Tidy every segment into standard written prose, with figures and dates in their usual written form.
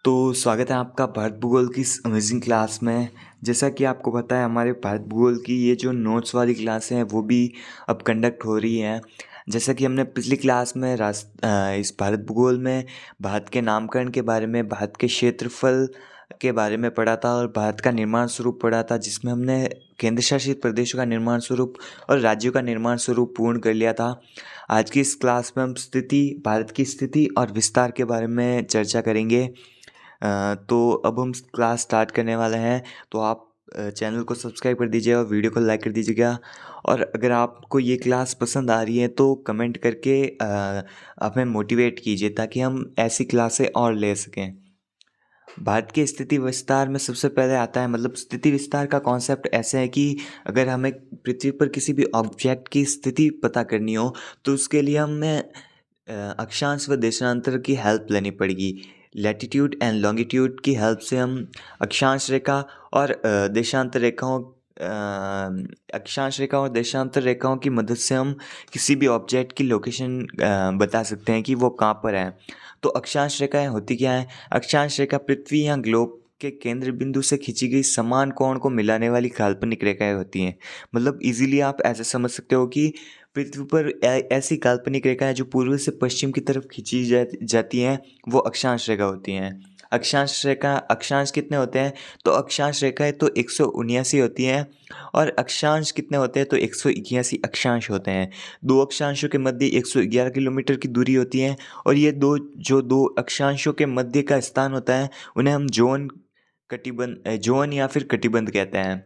तो स्वागत है आपका भारत भूगोल की इस अमेजिंग क्लास में। जैसा कि आपको पता है हमारे भारत भूगोल की ये जो नोट्स वाली क्लासें हैं वो भी अब कंडक्ट हो रही हैं। जैसा कि हमने पिछली क्लास में इस भारत भूगोल में भारत के नामकरण के बारे में, भारत के क्षेत्रफल के बारे में पढ़ा था और भारत का निर्माण स्वरूप पढ़ा था, जिसमें हमने केंद्र शासित प्रदेशों का निर्माण स्वरूप और राज्यों का निर्माण स्वरूप पूर्ण कर लिया था। आज की इस क्लास में हम भारत की स्थिति और विस्तार के बारे में चर्चा करेंगे। तो अब हम क्लास स्टार्ट करने वाले हैं। तो आप चैनल को सब्सक्राइब कर दीजिए और वीडियो को लाइक कर दीजिएगा। और अगर आपको ये क्लास पसंद आ रही है तो कमेंट करके हमें मोटिवेट कीजिए ताकि हम ऐसी क्लासें और ले सकें। भारत की स्थिति विस्तार में सबसे पहले आता है, मतलब स्थिति विस्तार का कॉन्सेप्ट ऐसे है कि अगर हमें पृथ्वी पर किसी भी ऑब्जेक्ट की स्थिति पता करनी हो तो उसके लिए हमें अक्षांश व देशांतर की हेल्प लेनी पड़ेगी। लैटिट्यूड एंड लॉन्गिट्यूड की हेल्प से हम अक्षांश रेखा और देशांतर रेखाओं की मदद से हम किसी भी ऑब्जेक्ट की लोकेशन बता सकते हैं कि वो कहाँ पर है। तो अक्षांश रेखाएं होती क्या हैं? अक्षांश रेखा पृथ्वी या ग्लोब के केंद्र बिंदु से खींची गई समान कोण को मिलाने वाली काल्पनिक रेखाएं होती हैं। मतलब इजीली आप ऐसे समझ सकते हो कि पृथ्वी पर ऐसी काल्पनिक रेखाएं जो पूर्व से पश्चिम की तरफ खींची जाती हैं वो अक्षांश रेखा होती हैं। अक्षांश कितने होते हैं? तो अक्षांश रेखाएं तो 179 होती हैं और अक्षांश कितने होते हैं? तो 181 अक्षांश होते हैं। दो अक्षांशों के मध्य 111 किलोमीटर की दूरी होती है और ये दो अक्षांशों के मध्य का स्थान होता है उन्हें हम जोन या फिर कटिबंध कहते हैं।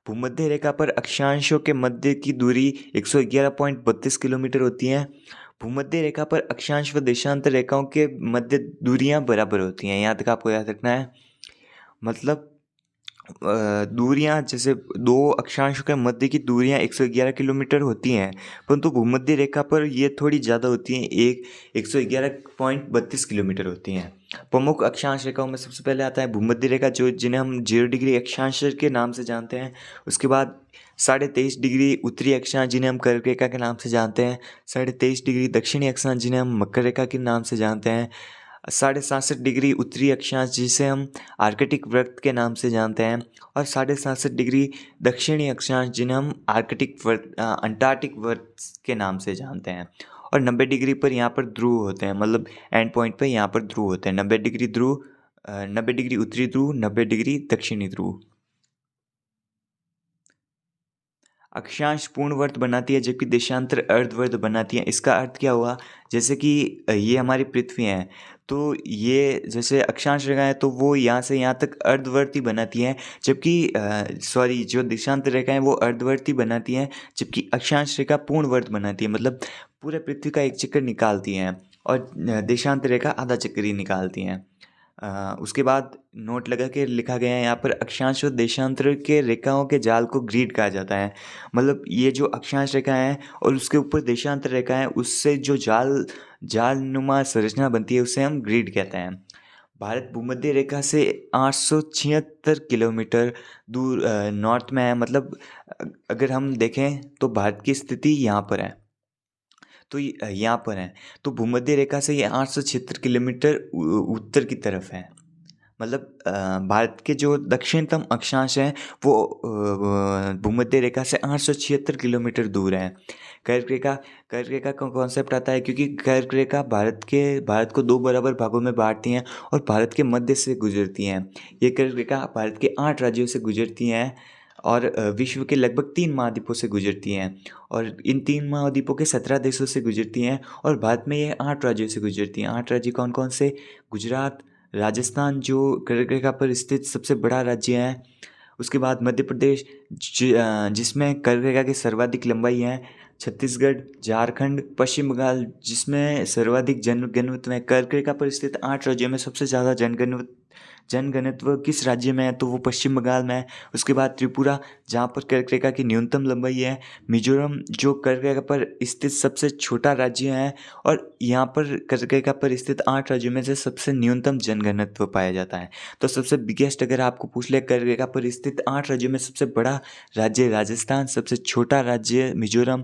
भूमध्य रेखा पर अक्षांशों के मध्य की दूरी 111.32 किलोमीटर होती है। भूमध्य रेखा पर अक्षांश व देशांतर रेखाओं के मध्य दूरियां बराबर होती हैं। यहाँ तक आपको याद रखना है। मतलब दूरियां जैसे दो अक्षांशों के मध्य की दूरियां 111 किलोमीटर होती हैं, परंतु भूमध्य रेखा पर ये थोड़ी ज़्यादा होती हैं, 111.32 किलोमीटर होती हैं। प्रमुख अक्षांश रेखाओं में सबसे पहले आता है भूमध्य रेखा, जिन्हें हम 0 डिग्री अक्षांश के नाम से जानते हैं। उसके बाद 23.5 डिग्री उत्तरी अक्षांश जिन्हें हम कर्क रेखा के नाम से जानते हैं। 23.5 डिग्री दक्षिणी अक्षांश जिन्हें हम मकर रेखा के नाम से जानते हैं। 67.5 डिग्री उत्तरी अक्षांश जिसे हम आर्कटिक वृत्त के नाम से जानते हैं। और 67.5 डिग्री दक्षिणी अक्षांश जिन्हें हम अंटार्कटिक वृत्त के नाम से जानते हैं। और 90 डिग्री पर यहाँ पर ध्रुव होते हैं, मतलब एंड पॉइंट पर यहाँ पर ध्रुव होते हैं। 90 डिग्री उत्तरी ध्रुव, 90 डिग्री दक्षिणी ध्रुव। अक्षांश पूर्ण वर्त बनाती है जबकि देशांतर अर्धवर्त बनाती है। इसका अर्थ क्या हुआ? जैसे कि ये हमारी पृथ्वी है, तो ये जैसे अक्षांश रेखा है तो वो यहाँ से यहाँ तक अर्धवर्ती बनाती है, जबकि जो देशांतर रेखा है वो अर्धवर्ती बनाती है, जबकि अक्षांश रेखा पूर्ण वर्त बनाती है, मतलब पूरे पृथ्वी का एक चक्कर निकालती हैं। और देशांतर रेखा आधा चक्कर ही निकालती हैं। उसके बाद नोट लगा के लिखा गया है यहाँ पर, अक्षांश और देशांतर के रेखाओं के जाल को ग्रिड कहा जाता है। मतलब ये जो अक्षांश रेखा है और उसके ऊपर देशांतर रेखा है, उससे जो जालनुमा संरचना बनती है उसे हम ग्रिड कहते हैं। भारत भूमध्य रेखा से 876 किलोमीटर दूर नॉर्थ में है। मतलब अगर हम देखें तो भारत की स्थिति यहाँ पर है, तो यहाँ पर है, तो भूमध्य रेखा से ये 876 किलोमीटर उत्तर की तरफ है। मतलब भारत के जो दक्षिणतम अक्षांश हैं वो भूमध्य रेखा से 876 किलोमीटर दूर है। कर्क रेखा का कॉन्सेप्ट आता है क्योंकि कर्क रेखा भारत को दो बराबर भागों में बांटती हैं और भारत के मध्य से गुजरती हैं। ये कर्क रेखा भारत के 8 राज्यों से गुजरती हैं और विश्व के लगभग 3 महाद्वीपों से गुजरती हैं और इन 3 महाद्वीपों के 17 देशों से गुजरती हैं और भारत में ये 8 राज्यों से गुजरती हैं। 8 राज्य कौन कौन से? गुजरात, राजस्थान जो कर्क रेखा पर स्थित सबसे बड़ा राज्य है। उसके बाद मध्य प्रदेश जिसमें कर्क रेखा की सर्वाधिक लंबाई है। छत्तीसगढ़, झारखंड, पश्चिम बंगाल जिसमें सर्वाधिक जनघनत्व है। कर्क रेखा पर स्थित 8 राज्यों में सबसे ज़्यादा जनघनत्व किस राज्य में है? तो वो पश्चिम बंगाल में है। उसके बाद त्रिपुरा जहाँ पर कर्क रेखा की न्यूनतम लंबाई है। मिजोरम जो कर्क रेखा पर स्थित सबसे छोटा राज्य है और यहाँ पर कर्क रेखा पर स्थित 8 राज्यों में से सबसे न्यूनतम जनघनत्व पाया जाता है। तो सबसे बिगेस्ट अगर आपको पूछ ले, कर्क रेखा पर स्थित 8 राज्यों में सबसे बड़ा राज्य राजस्थान, सबसे छोटा राज्य मिजोरम,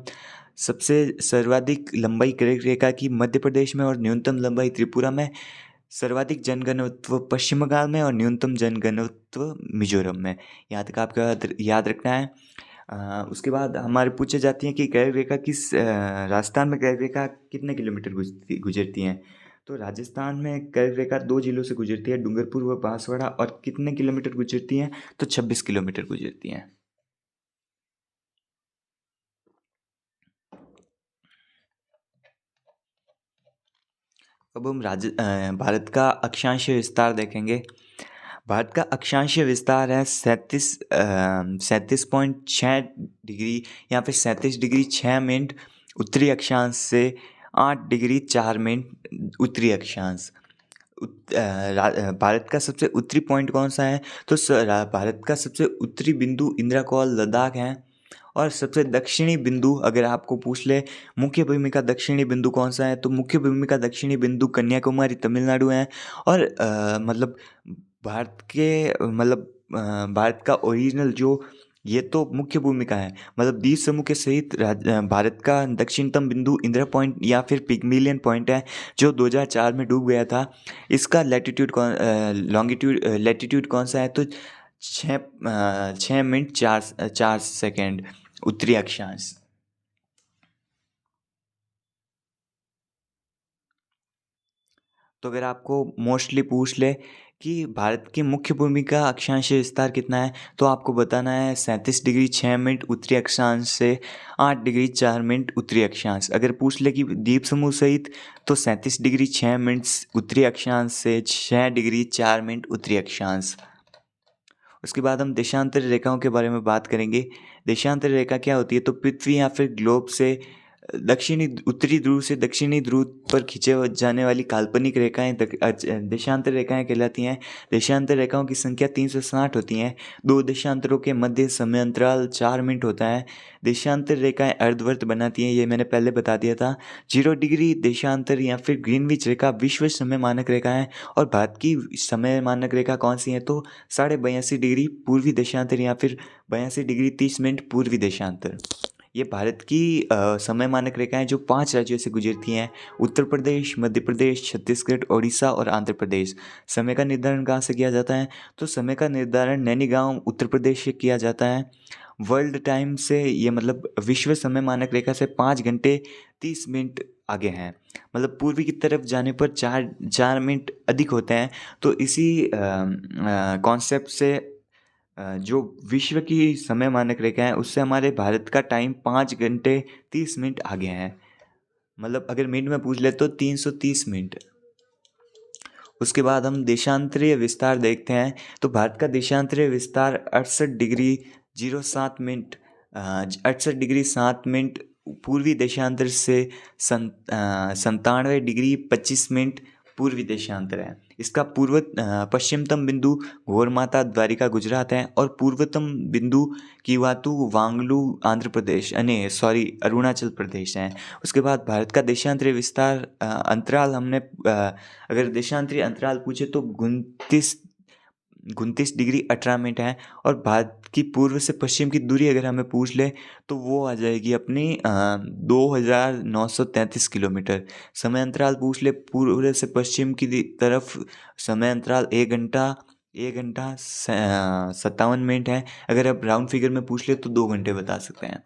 सबसे सर्वाधिक लंबाई कर्क रेखा की मध्य प्रदेश में और न्यूनतम लंबाई त्रिपुरा में। सर्वाधिक जनघनत्व पश्चिम बंगाल में और न्यूनतम जनघनत्व मिजोरम में। यहाँ तक आपको याद रखना है। उसके बाद हमारे पूछे जाती हैं कि कर्क रेखा किस राजस्थान में कर्क रेखा कितने किलोमीटर गुजरती हैं। तो राजस्थान में कर्क रेखा 2 जिलों से गुजरती है, डूंगरपुर व बांसवाड़ा, और कितने किलोमीटर गुजरती हैं, तो 26 किलोमीटर गुजरती हैं। अब हम भारत का अक्षांशीय विस्तार देखेंगे। भारत का अक्षांशीय विस्तार है 37.6 डिग्री या फिर 37 डिग्री 6 मिनट उत्तरी अक्षांश से 8 डिग्री 4 मिनट उत्तरी अक्षांश। भारत का सबसे उत्तरी पॉइंट कौन सा है, तो भारत का सबसे उत्तरी बिंदु इंदिरा कौल लद्दाख है। और सबसे दक्षिणी बिंदु अगर आपको पूछ ले मुख्य भूमि का दक्षिणी बिंदु कौन सा है, तो मुख्य भूमि का दक्षिणी बिंदु कन्याकुमारी तमिलनाडु है। और मतलब भारत का ओरिजिनल जो ये तो मुख्य भूमिका है, मतलब द्वीप समूह के सहित भारत का दक्षिणतम बिंदु इंदिरा पॉइंट या फिर पिग्मिलियन पॉइंट है, जो 2004 में डूब गया था। इसका लैटिट्यूड कौन सा है, तो 6 मिनट 4 सेकेंड उत्तरी अक्षांश। तो अगर आपको मोस्टली पूछ ले कि भारत की मुख्य भूमि का अक्षांशीय विस्तार कितना है, तो आपको बताना है 37 डिग्री 6 मिनट उत्तरी अक्षांश से 8 डिग्री 4 मिनट उत्तरी अक्षांश। अगर पूछ ले कि द्वीप समूह सहित, तो 37 डिग्री 6 मिनट उत्तरी अक्षांश से 6 डिग्री 4 मिनट उत्तरी अक्षांश। उसके बाद हम देशांतर रेखाओं के बारे में बात करेंगे। देशांतर रेखा क्या होती है, तो पृथ्वी या फिर ग्लोब से उत्तरी ध्रुव से दक्षिणी ध्रुव पर खींचे जाने वाली काल्पनिक रेखाएं देशांतर रेखाएं कहलाती हैं। देशांतर रेखाओं की संख्या 360 होती हैं। 2 देशांतरों के मध्य समय अंतराल 4 मिनट होता है। देशांतर रेखाएं अर्धवर्त बनाती हैं, ये मैंने पहले बता दिया था। 0 डिग्री देशांतर या फिर ग्रीनविच रेखा विश्व समय मानक रेखा है। और भारत की समय मानक रेखा कौन सी है, तो 82.5 डिग्री पूर्वी देशांतर या फिर 82 डिग्री 30 मिनट पूर्वी देशांतर। ये भारत की समय मानक रेखाएं जो 5 राज्यों से गुजरती हैं, उत्तर प्रदेश, मध्य प्रदेश, छत्तीसगढ़, ओडिशा और आंध्र प्रदेश। समय का निर्धारण कहाँ से किया जाता है, तो समय का निर्धारण नैनीगांव उत्तर प्रदेश से किया जाता है। वर्ल्ड टाइम से ये मतलब विश्व समय मानक रेखा से 5 घंटे 30 मिनट आगे हैं, मतलब पूर्वी की तरफ जाने पर 4 मिनट अधिक होते हैं। तो इसी कॉन्सेप्ट से जो विश्व की समय मानक रेखा है उससे हमारे भारत का टाइम 5 घंटे 30 मिनट आगे है, मतलब अगर मिनट में पूछ ले तो 330 मिनट। उसके बाद हम देशांतरीय विस्तार देखते हैं। तो भारत का देशांतरीय विस्तार 68 डिग्री 07 मिनट 68 डिग्री 7 मिनट पूर्वी देशांतर से 97 डिग्री 25 मिनट पूर्वी देशांतर है। इसका पश्चिमतम बिंदु घोरमाता द्वारिका गुजरात है और पूर्वतम बिंदु कीवातु वांगलू अरुणाचल प्रदेश है। उसके बाद भारत का देशांतरीय विस्तार अंतराल अगर देशांतरीय अंतराल पूछे तो 29 डिग्री 18 मिनट है। और भारत की पूर्व से पश्चिम की दूरी अगर हमें पूछ ले तो वो आ जाएगी अपनी 2933 किलोमीटर। समय अंतराल पूछ ले पूर्व से पश्चिम की तरफ, समय अंतराल 1 घंटा 57 मिनट है। अगर आप राउंड फिगर में पूछ ले तो 2 घंटे बता सकते हैं।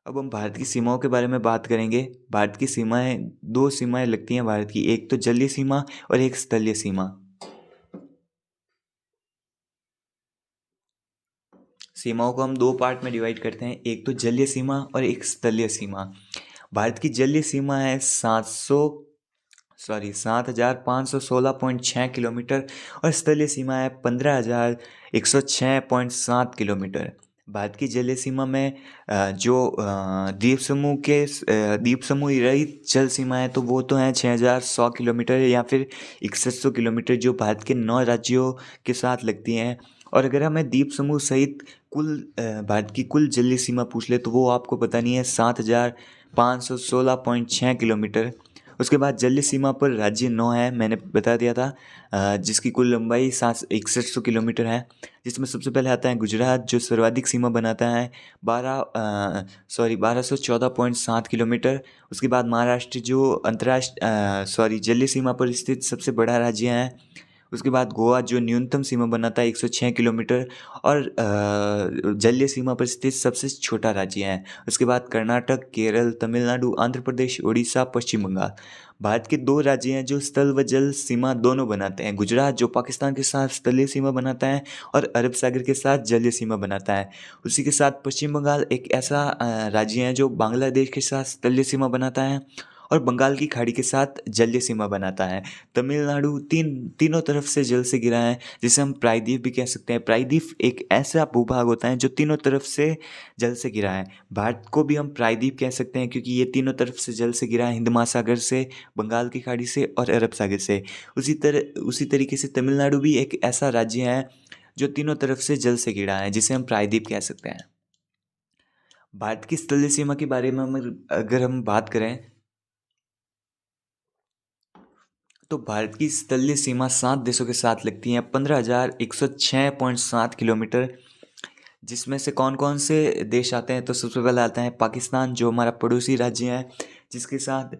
अब हम भारत की सीमाओं के बारे में बात करेंगे। भारत की सीमाएं 2 सीमाएं लगती हैं भारत की, एक तो जलीय सीमा और एक स्थलीय सीमा। सीमाओं को हम 2 पार्ट में डिवाइड करते हैं, एक तो जलीय सीमा और एक स्थलीय सीमा। भारत की जलीय सीमा है 7,516.6 किलोमीटर और स्थलीय सीमा है 15,106.7 किलोमीटर। भारत की जलीय सीमा में जो द्वीप समूह रहित जल सीमा है तो वो तो हैं 6,100 किलोमीटर या फिर 6100 किलोमीटर, जो भारत के 9 राज्यों के साथ लगती हैं। और अगर हमें द्वीप समूह सहित भारत की कुल जलीय सीमा पूछ ले तो वो आपको पता नहीं है, 7,516.6 किलोमीटर। उसके बाद जलीय सीमा पर राज्य 9 है, मैंने बता दिया था, जिसकी कुल लंबाई 6100 किलोमीटर है, जिसमें सबसे पहले आता है गुजरात जो सर्वाधिक सीमा बनाता है 1214.7 किलोमीटर। उसके बाद महाराष्ट्र जो जलीय सीमा पर स्थित सबसे बड़ा राज्य है। उसके बाद गोवा जो न्यूनतम सीमा बनाता है 106 किलोमीटर और जलीय सीमा पर स्थित सबसे छोटा राज्य है। उसके बाद कर्नाटक, केरल, तमिलनाडु, आंध्र प्रदेश, उड़ीसा, पश्चिम बंगाल। भारत के 2 राज्य हैं जो स्थल व जल सीमा दोनों बनाते हैं। गुजरात जो पाकिस्तान के साथ स्थलीय सीमा बनाता है और अरब सागर के साथ जलीय सीमा बनाता है। उसी के साथ पश्चिम बंगाल एक ऐसा राज्य है जो बांग्लादेश के साथ स्थलीय सीमा बनाता है और बंगाल की खाड़ी के साथ जलीय सीमा बनाता है। तमिलनाडु तीनों तरफ से जल से घिरा है, जिसे हम प्रायद्वीप भी कह सकते हैं। प्रायद्वीप एक ऐसा भूभाग होता है जो तीनों तरफ से जल से घिरा है। भारत को भी हम प्रायद्वीप कह सकते हैं क्योंकि ये तीनों तरफ से जल से घिरा है, हिंद महासागर से, बंगाल की खाड़ी से और अरब सागर से। उसी तरीके से तमिलनाडु भी एक ऐसा राज्य है जो तीनों तरफ से जल से घिरा है, जिसे हम प्रायद्वीप कह सकते हैं। भारत की स्थलीय सीमा के बारे में अगर हम बात करें तो भारत की स्थलीय सीमा 7 देशों के साथ लगती है, 15,106.7 किलोमीटर। जिसमें से कौन कौन से देश आते हैं तो सबसे पहले आता है पाकिस्तान जो हमारा पड़ोसी राज्य है, जिसके साथ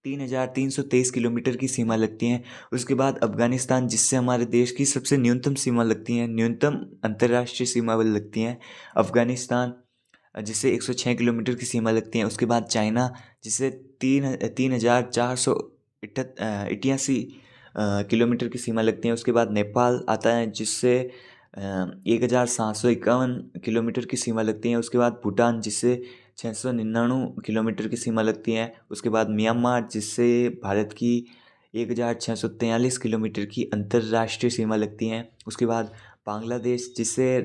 3,323 किलोमीटर की सीमा लगती है। उसके बाद अफगानिस्तान जिससे हमारे देश की सबसे न्यूनतम सीमा लगती है, न्यूनतम अंतर्राष्ट्रीय सीमा लगती है अफगानिस्तान, जिससे 106 किलोमीटर की सीमा लगती है। उसके बाद चाइना जिससे 3,488 किलोमीटर की सीमा लगती है। उसके बाद नेपाल आता है जिससे 1,751 किलोमीटर की सीमा लगती है। उसके बाद भूटान जिससे 699 किलोमीटर की सीमा लगती है। उसके बाद म्यांमार जिससे भारत की 1,643 किलोमीटर की अंतर्राष्ट्रीय सीमा लगती हैं। उसके बाद बांग्लादेश जिससे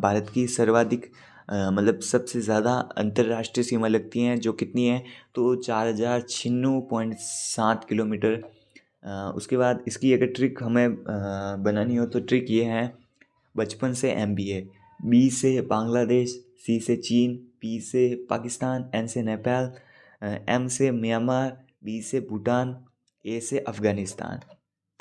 भारत की सर्वाधिक मतलब सबसे ज़्यादा अंतर्राष्ट्रीय सीमा लगती हैं, जो कितनी है तो 4,096.7 किलोमीटर। उसके बाद इसकी अगर ट्रिक हमें बनानी हो तो ट्रिक ये है, बचपन से MBA, B से बांग्लादेश, C से चीन, P से पाकिस्तान, N से नेपाल, M से म्यांमार, B से भूटान, A से अफ़गानिस्तान।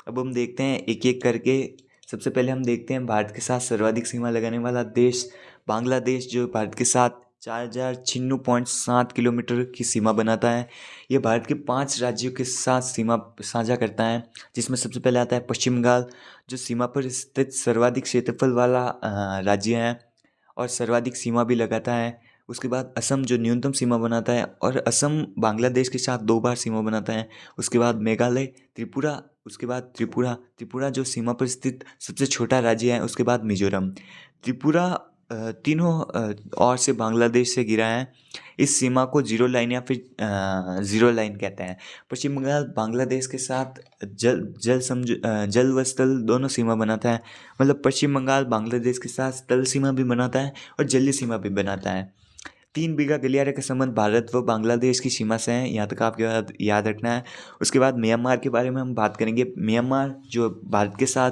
अब हम देखते हैं एक एक करके। सबसे पहले हम देखते हैं भारत के साथ सर्वाधिक सीमा लगाने वाला देश बांग्लादेश, जो भारत के साथ 4,096.7 किलोमीटर की सीमा बनाता है। ये भारत के 5 राज्यों के साथ सीमा साझा करता है, जिसमें सबसे पहले आता है पश्चिम बंगाल जो सीमा पर स्थित सर्वाधिक क्षेत्रफल वाला राज्य है और सर्वाधिक सीमा भी लगाता है। उसके बाद असम जो न्यूनतम सीमा बनाता है और असम बांग्लादेश के साथ 2 बार सीमा बनाता है। उसके बाद मेघालय, त्रिपुरा, उसके बाद त्रिपुरा जो सीमा पर स्थित सबसे छोटा राज्य है। उसके बाद मिजोरम। त्रिपुरा तीनों ओर से बांग्लादेश से घिरा है। इस सीमा को जीरो लाइन या फिर ज़ीरो लाइन कहते हैं। पश्चिम बंगाल बांग्लादेश के साथ जल व स्थल दोनों सीमा बनाता है। मतलब पश्चिम बंगाल बांग्लादेश के साथ स्थल सीमा भी बनाता है और जलीय सीमा भी बनाता है। 3 बीघा गलियारे का संबंध भारत व बांग्लादेश की सीमा से है, यहाँ तक आपको याद रखना है। उसके बाद म्यांमार के बारे में हम बात करेंगे। म्यांमार जो भारत के साथ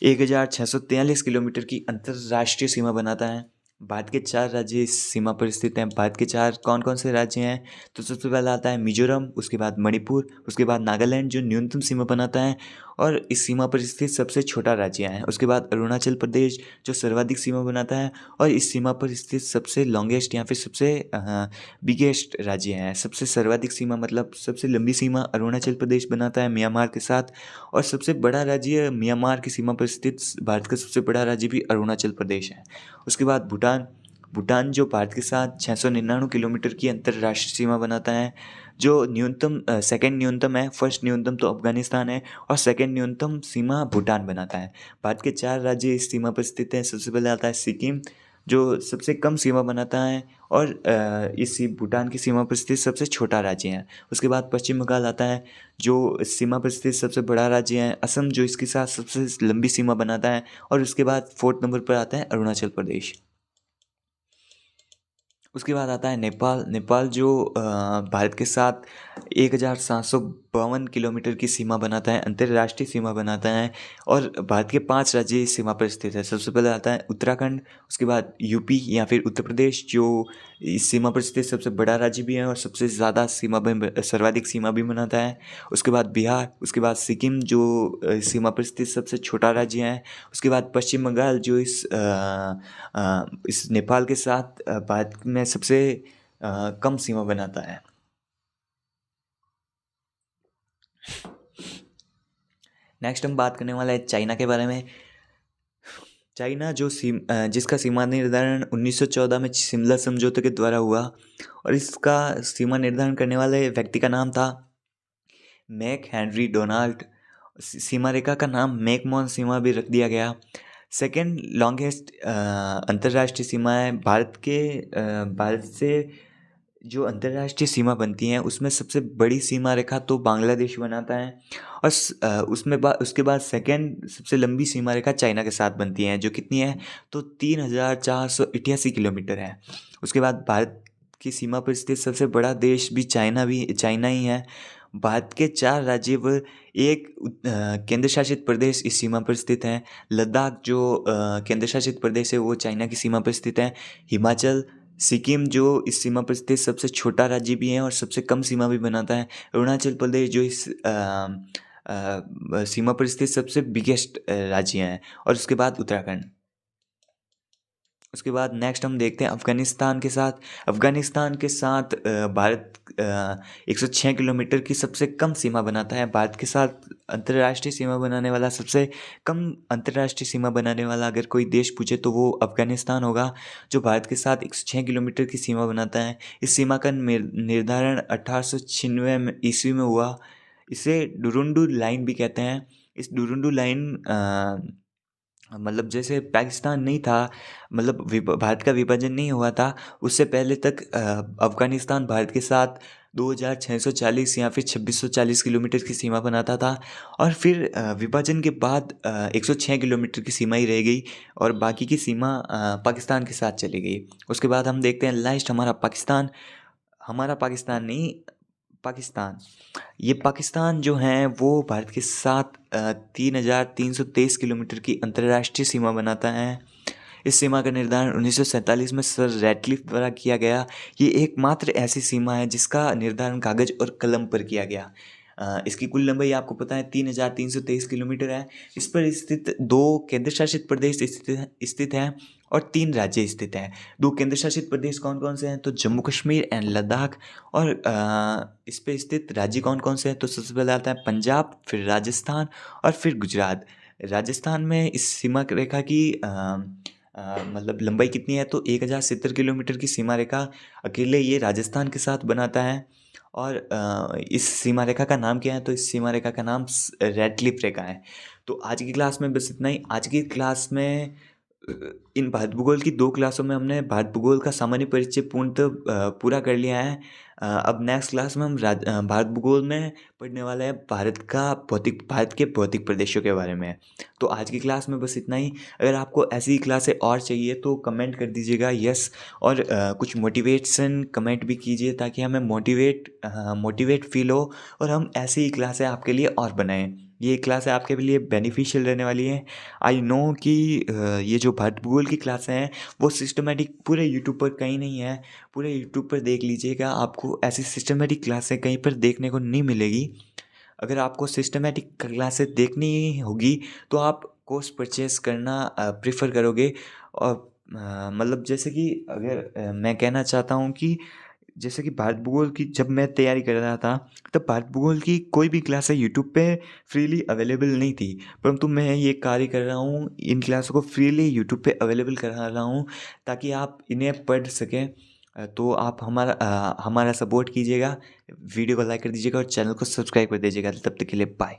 1,643 किलोमीटर की अंतर्राष्ट्रीय सीमा बनाता है। भारत के 4 राज्य इस सीमा पर स्थित हैं। भारत के 4 कौन कौन से राज्य हैं तो सबसे पहला आता है मिजोरम, उसके बाद मणिपुर, उसके बाद नागालैंड जो न्यूनतम सीमा बनाता है और इस सीमा पर स्थित सबसे छोटा राज्य है। उसके बाद अरुणाचल प्रदेश जो सर्वाधिक सीमा बनाता है और इस सीमा पर स्थित सबसे लॉन्गेस्ट या फिर सबसे बिगेस्ट राज्य है। सबसे सर्वाधिक सीमा मतलब सबसे लंबी सीमा अरुणाचल प्रदेश बनाता है म्यांमार के साथ, और सबसे बड़ा राज्य म्यांमार की सीमा पर स्थित भारत का सबसे बड़ा राज्य भी अरुणाचल प्रदेश है। उसके बाद भूटान जो भारत के साथ 699 किलोमीटर की अंतर्राष्ट्रीय सीमा बनाता है, जो न्यूनतम सेकंड न्यूनतम है। फर्स्ट न्यूनतम तो अफगानिस्तान है और सेकंड न्यूनतम सीमा भूटान बनाता है। भारत के 4 राज्य इस सीमा पर स्थित हैं। सबसे पहले आता है सिक्किम जो सबसे कम सीमा बनाता है और इस भूटान की सीमा पर स्थित सबसे छोटा राज्य है। उसके बाद पश्चिम बंगाल आता है जो इस सीमा पर स्थित सबसे बड़ा राज्य है। असम जो इसके साथ सबसे लंबी सीमा बनाता है और उसके बाद 4th नंबर पर आता है अरुणाचल प्रदेश। उसके बाद आता है नेपाल जो भारत के साथ 1,752 किलोमीटर की सीमा बनाता है, अंतर्राष्ट्रीय सीमा बनाता है और भारत के 5 राज्य इस सीमा पर स्थित है। सबसे पहले आता है उत्तराखंड, उसके बाद यूपी या फिर उत्तर प्रदेश जो इस सीमा पर स्थित सबसे बड़ा राज्य भी है और सबसे ज़्यादा सर्वाधिक सीमा भी बनाता है। उसके बाद बिहार, उसके बाद सिक्किम जो सीमा पर स्थित सबसे छोटा राज्य है। उसके बाद पश्चिम बंगाल जो इस नेपाल के साथ भारत में सबसे कम सीमा बनाता है। नेक्स्ट हम बात करने वाला है चाइना के बारे में। चाइना जिसका सीमा निर्धारण 1914 में शिमला समझौते के द्वारा हुआ और इसका सीमा निर्धारण करने वाले व्यक्ति का नाम था मैक हेनरी डोनाल्ड। सीमा रेखा का नाम मैकमोहन सीमा भी रख दिया गया। सेकेंड लॉन्गेस्ट अंतर्राष्ट्रीय सीमा है भारत से जो अंतर्राष्ट्रीय सीमा बनती हैं उसमें सबसे बड़ी सीमा रेखा तो बांग्लादेश बनाता है और उसके बाद सेकेंड सबसे लंबी सीमा रेखा चाइना के साथ बनती है जो कितनी है तो 3488 किलोमीटर है। उसके बाद भारत की सीमा पर स्थित सबसे बड़ा देश भी चाइना ही है। भारत के 4 राज्य व एक केंद्र शासित प्रदेश इस सीमा पर स्थित हैं। लद्दाख जो केंद्र शासित प्रदेश है वो चाइना की सीमा पर स्थित है। हिमाचल, सिक्किम जो इस सीमा पर स्थित सबसे छोटा राज्य भी है और सबसे कम सीमा भी बनाता है। अरुणाचल प्रदेश जो इस सीमा पर स्थित सबसे बिगेस्ट राज्य है और उसके बाद उत्तराखंड। उसके बाद नेक्स्ट हम देखते हैं अफ़गानिस्तान के साथ भारत 106 किलोमीटर की सबसे कम सीमा बनाता है। भारत के साथ अंतर्राष्ट्रीय सीमा बनाने वाला सबसे कम अंतर्राष्ट्रीय सीमा बनाने वाला अगर कोई देश पूछे तो वो अफ़गानिस्तान होगा जो भारत के साथ 106 किलोमीटर की सीमा बनाता है। इस सीमा का निर्धारण 1896 ईस्वी में हुआ। इसे डुरुंडू लाइन भी कहते हैं। इस डुरुंडू लाइन मतलब जैसे पाकिस्तान नहीं था, मतलब भारत का विभाजन नहीं हुआ था उससे पहले तक अफ़गानिस्तान भारत के साथ 2640 या फिर 2640 किलोमीटर की सीमा बनाता था और फिर विभाजन के बाद 106 किलोमीटर की सीमा ही रह गई और बाकी की सीमा पाकिस्तान के साथ चली गई। उसके बाद हम देखते हैं लास्ट हमारा पाकिस्तान ये पाकिस्तान जो है वो भारत के साथ 3323 किलोमीटर की अंतर्राष्ट्रीय सीमा बनाता है। इस सीमा का निर्धारण 1947 में सर रैटक्लिफ द्वारा किया गया। ये एकमात्र ऐसी सीमा है जिसका निर्धारण कागज और कलम पर किया गया। इसकी कुल लंबाई आपको पता है 3323 किलोमीटर है। इस पर स्थित 2 केंद्र शासित प्रदेश स्थित हैं और 3 राज्य स्थित हैं। 2 केंद्र शासित प्रदेश कौन कौन से हैं तो जम्मू कश्मीर एंड लद्दाख। और इस पर स्थित राज्य कौन कौन से हैं तो सबसे पहले आता है पंजाब, फिर राजस्थान और फिर गुजरात। राजस्थान में इस सीमा रेखा की मतलब लंबाई कितनी है तो 1070 किलोमीटर की सीमा रेखा अकेले ये राजस्थान के साथ बनाता है। और इस सीमा रेखा का नाम क्या है तो इस सीमा रेखा का नाम रैटक्लिफ रेखा है। तो आज की क्लास में बस इतना ही। आज की क्लास में इन भारत भूगोल की 2 क्लासों में हमने भारत भूगोल का सामान्य परिचय पूर्णतः पूरा कर लिया है। अब नेक्स्ट क्लास में हम भारत भूगोल में पढ़ने वाले हैं भारत के भौतिक प्रदेशों के बारे में। तो आज की क्लास में बस इतना ही। अगर आपको ऐसी क्लासें और चाहिए तो कमेंट कर दीजिएगा यस, और कुछ मोटिवेशन कमेंट भी कीजिए ताकि हमें मोटिवेट फील हो और हम ऐसी ही क्लासें आपके लिए और बनाएं। ये क्लासें आपके लिए बेनिफिशियल रहने वाली हैं। आई नो कि ये जो भारत भूगोल की क्लासें हैं वो सिस्टमेटिक पूरे यूट्यूब पर कहीं नहीं है। पूरे यूट्यूब पर देख लीजिएगा, आपको ऐसी सिस्टमेटिक क्लासें कहीं पर देखने को नहीं मिलेगी। अगर आपको सिस्टमेटिक क्लासें देखनी होगी तो आप कोर्स परचेस करना प्रेफर करोगे। और मतलब जैसे कि अगर मैं कहना चाहता हूँ कि जैसे कि भारत भूगोल की जब मैं तैयारी कर रहा था तब भारत भूगोल की कोई भी क्लासें यूट्यूब पे फ्रीली अवेलेबल नहीं थी, परंतु मैं ये कार्य कर रहा हूँ, इन क्लासों को फ्रीली यूट्यूब पे अवेलेबल करा रहा हूँ ताकि आप इन्हें पढ़ सकें। तो आप हमारा सपोर्ट कीजिएगा, वीडियो को लाइक कर दीजिएगा और चैनल को सब्सक्राइब कर दीजिएगा। तब तक के लिए बाय।